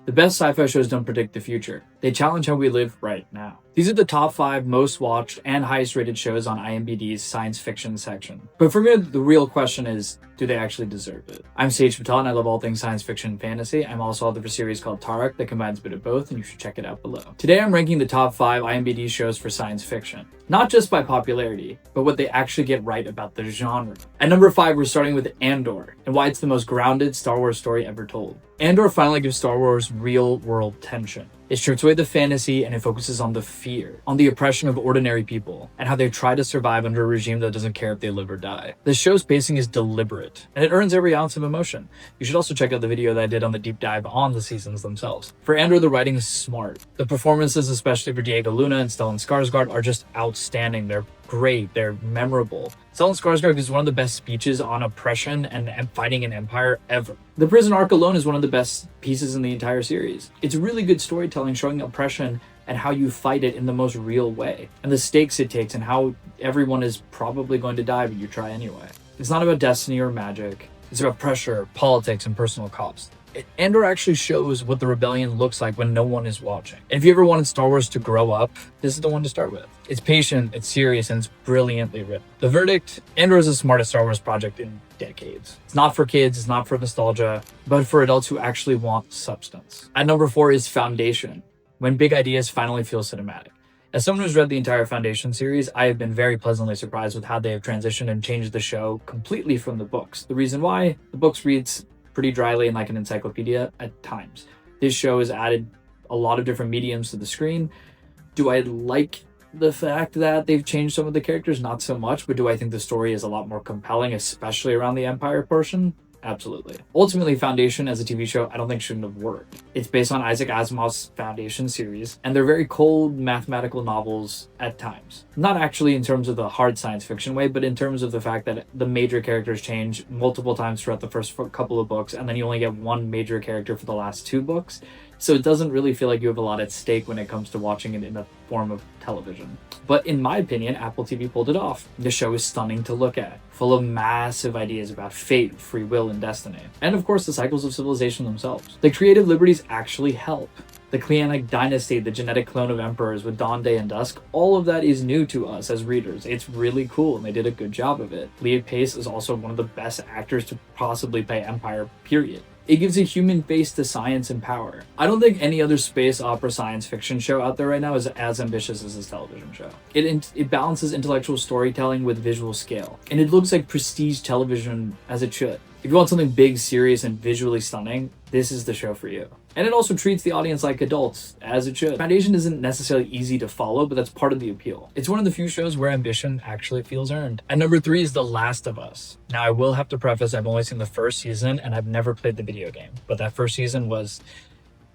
The best sci-fi shows don't predict the future. They challenge how we live right now. These are the top 5 most watched and highest rated shows on IMDb's science fiction section. But for me, the real question is, do they actually deserve it? I'm Sage Patel and I love all things science fiction and fantasy. I'm also author of a series called Tarak that combines a bit of both, and you should check it out below. Today I'm ranking the top 5 IMDb shows for science fiction. Not just by popularity, but what they actually get right about the genre. At number 5, we're starting with Andor, and why it's the most grounded Star Wars story ever told. Andor finally gives Star Wars real-world tension. It strips away the fantasy and it focuses on the fear, on the oppression of ordinary people, and how they try to survive under a regime that doesn't care if they live or die. The show's pacing is deliberate, and it earns every ounce of emotion. You should also check out the video that I did on the deep dive on the seasons themselves. For Andor, the writing is smart. The performances, especially for Diego Luna and Stellan Skarsgård, are just outstanding. They're great, they're memorable. Stellan Skarsgård gives one of the best speeches on oppression and fighting an empire ever. The prison arc alone is one of the best pieces in the entire series. It's really good storytelling showing oppression and how you fight it in the most real way, and the stakes it takes and how everyone is probably going to die, but you try anyway. It's not about destiny or magic. It's about pressure, politics, and personal cost. Andor actually shows what the rebellion looks like when no one is watching. If you ever wanted Star Wars to grow up, this is the one to start with. It's patient, it's serious, and it's brilliantly written. The verdict: Andor is the smartest Star Wars project in decades. It's not for kids, it's not for nostalgia, but for adults who actually want substance. At number 4 is Foundation, when big ideas finally feel cinematic. As someone who's read the entire Foundation series, I have been very pleasantly surprised with how they have transitioned and changed the show completely from the books. The reason why: the books reads pretty dryly and like an encyclopedia at times. This show has added a lot of different mediums to the screen. Do I like the fact that they've changed some of the characters? Not so much, but do I think the story is a lot more compelling, especially around the Empire portion? Absolutely. Ultimately, Foundation as a TV show, I don't think shouldn't have worked. It's based on Isaac Asimov's Foundation series, and they're very cold mathematical novels at times. Not actually in terms of the hard science fiction way, but in terms of the fact that the major characters change multiple times throughout the first couple of books, and then you only get one major character for the last 2 books. So it doesn't really feel like you have a lot at stake when it comes to watching it in the form of television. But in my opinion, Apple TV pulled it off. The show is stunning to look at, full of massive ideas about fate, free will, and destiny. And of course, the cycles of civilization themselves. The creative liberties actually help. The Clionic dynasty, the genetic clone of emperors with dawn, day, and dusk, all of that is new to us as readers. It's really cool, and they did a good job of it. Leah Pace is also one of the best actors to possibly play Empire, period. It gives a human face to science and power. I don't think any other space opera science fiction show out there right now is as ambitious as this television show. It balances intellectual storytelling with visual scale, and it looks like prestige television as it should. If you want something big, serious, and visually stunning, this is the show for you. And it also treats the audience like adults, as it should. Foundation isn't necessarily easy to follow, but that's part of the appeal. It's one of the few shows where ambition actually feels earned. At number 3 is The Last of Us. Now, I will have to preface, I've only seen the first season, and I've never played the video game, but that first season was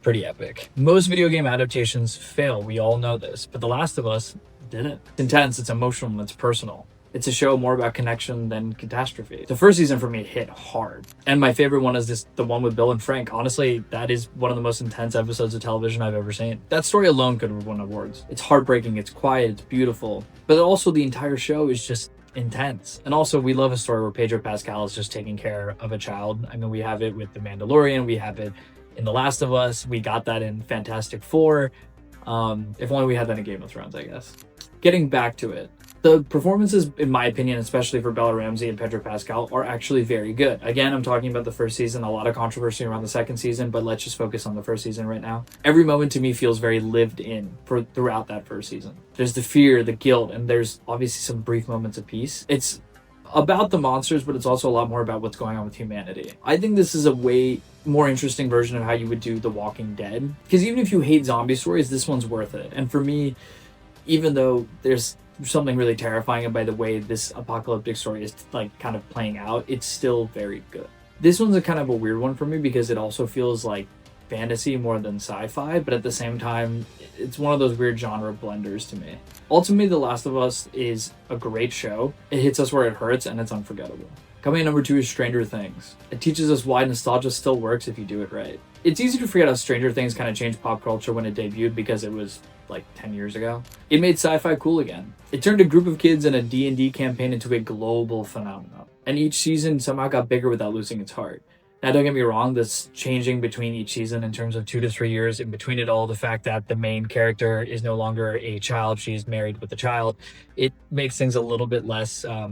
pretty epic. Most video game adaptations fail, we all know this, but The Last of Us didn't. It's intense, it's emotional, and it's personal. It's a show more about connection than catastrophe. The first season for me hit hard. And my favorite one is the one with Bill and Frank. Honestly, that is one of the most intense episodes of television I've ever seen. That story alone could have won awards. It's heartbreaking, it's quiet, it's beautiful. But also the entire show is just intense. And also we love a story where Pedro Pascal is just taking care of a child. I mean, we have it with The Mandalorian, we have it in The Last of Us, we got that in Fantastic Four. If only we had that in Game of Thrones, I guess. Getting back to it. The performances, in my opinion, especially for Bella Ramsey and Pedro Pascal, are actually very good. Again, I'm talking about the first season, a lot of controversy around the second season, but let's just focus on the first season right now. Every moment to me feels very lived in throughout that first season. There's the fear, the guilt, and there's obviously some brief moments of peace. It's about the monsters, but it's also a lot more about what's going on with humanity. I think this is a way more interesting version of how you would do The Walking Dead. Because even if you hate zombie stories, this one's worth it. And for me, even though there's something really terrifying by the way this apocalyptic story is like kind of playing out, it's still very good. This one's a kind of a weird one for me because it also feels like fantasy more than sci-fi, but at the same time, it's one of those weird genre blenders to me. Ultimately, The Last of Us is a great show. It hits us where it hurts, and it's unforgettable. Coming in number 2 is Stranger Things. It teaches us why nostalgia still works if you do it right. It's easy to forget how Stranger Things kind of changed pop culture when it debuted because it was like 10 years ago. It made sci-fi cool again. It turned a group of kids in a D&D campaign into a global phenomenon. And each season somehow got bigger without losing its heart. Now, don't get me wrong, this changing between each season in terms of 2 to 3 years, in between it all, the fact that the main character is no longer a child, she's married with a child, it makes things a little bit less, I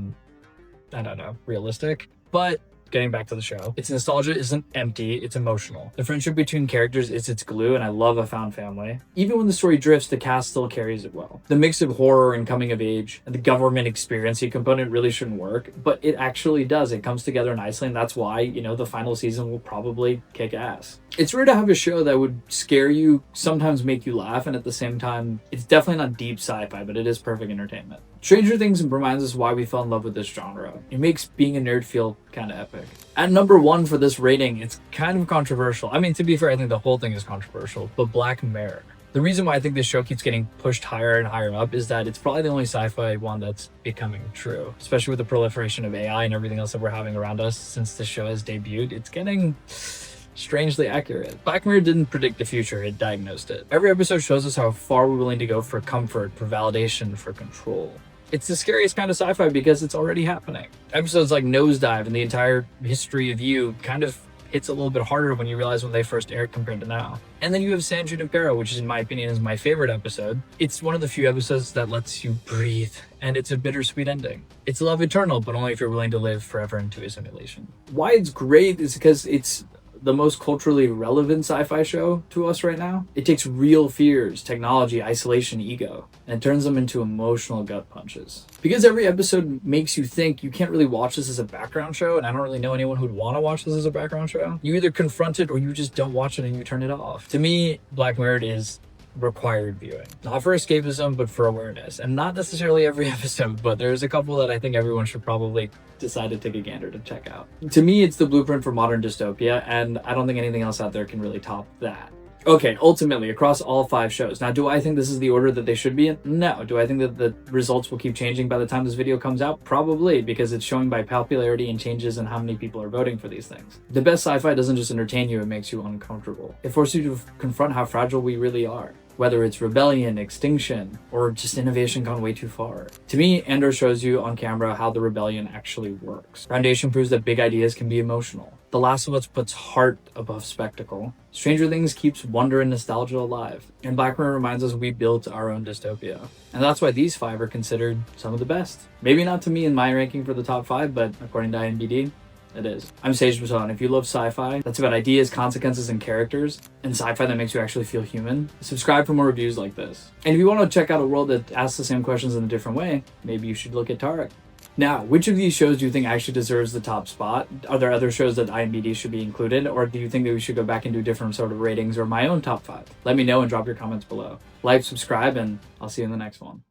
don't know, realistic. But getting back to the show, its nostalgia isn't empty, it's emotional. The friendship between characters is its glue, and I love a found family. Even when the story drifts, the cast still carries it well. The mix of horror and coming of age and the government experience-y component really shouldn't work, but it actually does. It comes together nicely, and that's why, you know, the final season will probably kick ass. It's rare to have a show that would scare you, sometimes make you laugh, and at the same time, it's definitely not deep sci-fi, but it is perfect entertainment. Stranger Things reminds us why we fell in love with this genre. It makes being a nerd feel kind of epic. At number 1 for this rating, it's kind of controversial. I mean, to be fair, I think the whole thing is controversial, but Black Mirror. The reason why I think this show keeps getting pushed higher and higher up is that it's probably the only sci-fi one that's becoming true, especially with the proliferation of AI and everything else that we're having around us since the show has debuted. It's getting strangely accurate. Black Mirror didn't predict the future, it diagnosed it. Every episode shows us how far we're willing to go for comfort, for validation, for control. It's the scariest kind of sci-fi because it's already happening. Episodes like Nosedive and the entire history of you kind of hits a little bit harder when you realize when they first aired compared to now. And then you have San Junipero, which is, in my opinion, is my favorite episode. It's one of the few episodes that lets you breathe, and it's a bittersweet ending. It's love eternal, but only if you're willing to live forever into a simulation. Why it's great is because it's the most culturally relevant sci-fi show to us right now. It takes real fears, technology, isolation, ego, and turns them into emotional gut punches. Because every episode makes you think, you can't really watch this as a background show, and I don't really know anyone who'd want to watch this as a background show. You either confront it or you just don't watch it and you turn it off. To me, Black Mirror is required viewing. Not for escapism, but for awareness. And not necessarily every episode, but there's a couple that I think everyone should probably decide to take a gander to check out. To me, it's the blueprint for modern dystopia, and I don't think anything else out there can really top that. Okay, ultimately, across all 5 shows. Now, do I think this is the order that they should be in? No. Do I think that the results will keep changing by the time this video comes out? Probably, because it's showing by popularity and changes in how many people are voting for these things. The best sci-fi doesn't just entertain you, it makes you uncomfortable. It forces you to confront how fragile we really are. Whether it's rebellion, extinction, or just innovation gone way too far. To me, Andor shows you on camera how the rebellion actually works. Foundation proves that big ideas can be emotional. The Last of Us puts heart above spectacle. Stranger Things keeps wonder and nostalgia alive. And Black Mirror reminds us we built our own dystopia. And that's why these 5 are considered some of the best. Maybe not to me in my ranking for the top 5, but according to IMDb, it is. I'm Sage Patel, and if you love sci-fi that's about ideas, consequences, and characters, and sci-fi that makes you actually feel human, subscribe for more reviews like this. And if you want to check out a world that asks the same questions in a different way, maybe you should look at Tarek. Now, which of these shows do you think actually deserves the top spot? Are there other shows that IMDb should be included, or do you think that we should go back and do different sort of ratings or my own top 5? Let me know and drop your comments below. Like, subscribe, and I'll see you in the next one.